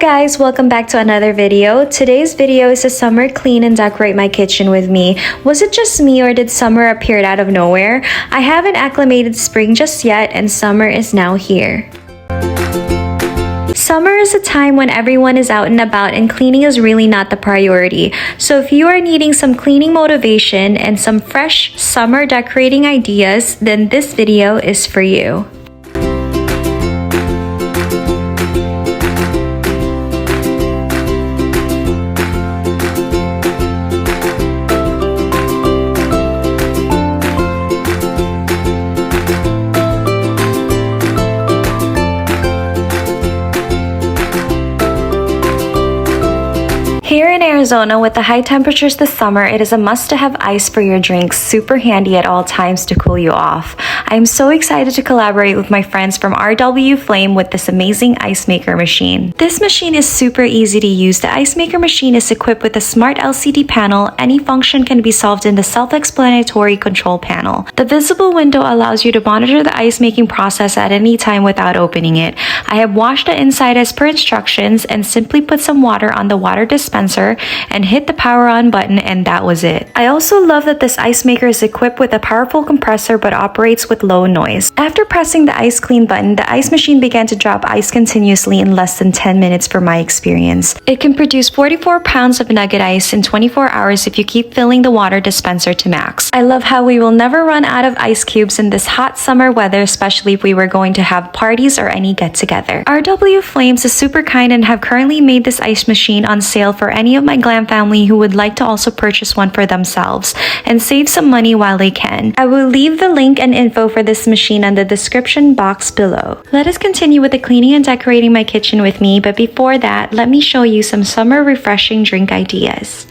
guys, welcome back to another video. Today's video is a summer clean and decorate my kitchen with me. Was it just me or did summer appear out of nowhere? I haven't acclimated spring just yet and summer is now here. Summer is a time when everyone is out and about and cleaning is really not the priority. So if you are needing some cleaning motivation and some fresh summer decorating ideas, then this video is for you. Here in Arizona, with the high temperatures this summer, it is a must to have ice for your drinks, super handy at all times to cool you off. I am so excited to collaborate with my friends from RW Flame with this amazing ice maker machine. This machine is super easy to use. The ice maker machine is equipped with a smart LCD panel. Any function can be solved in the self-explanatory control panel. The visible window allows you to monitor the ice making process at any time without opening it. I have washed the inside as per instructions and simply put some water on the water dispenser and hit the power on button, and that was it. I also love that this ice maker is equipped with a powerful compressor but operates with low noise. After pressing the ice clean button, the ice machine began to drop ice continuously in less than 10 minutes for my experience. It can produce 44 pounds of nugget ice in 24 hours if you keep filling the water dispenser to max. I love how we will never run out of ice cubes in this hot summer weather, especially if we were going to have parties or any get-together. RW Flames is super kind and have currently made this ice machine on sale for any of my Glam family who would like to also purchase one for themselves and save some money while they can. I will leave the link and info for this machine in the description box below. Let us continue with the cleaning and decorating my kitchen with me, but before that, let me show you some summer refreshing drink ideas.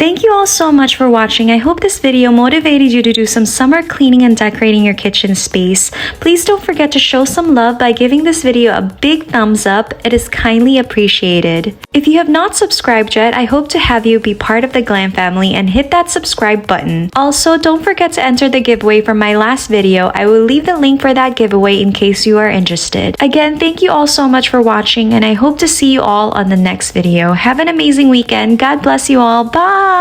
Thank you all so much for watching. I hope this video motivated you to do some summer cleaning and decorating your kitchen space. Please don't forget to show some love by giving this video a big thumbs up. It is kindly appreciated. If you have not subscribed yet, I hope to have you be part of the Glam family and hit that subscribe button. Also, don't forget to enter the giveaway from my last video. I will leave the link for that giveaway in case you are interested. Again, thank you all so much for watching, and I hope to see you all on the next video. Have an amazing weekend. God bless you all. Bye!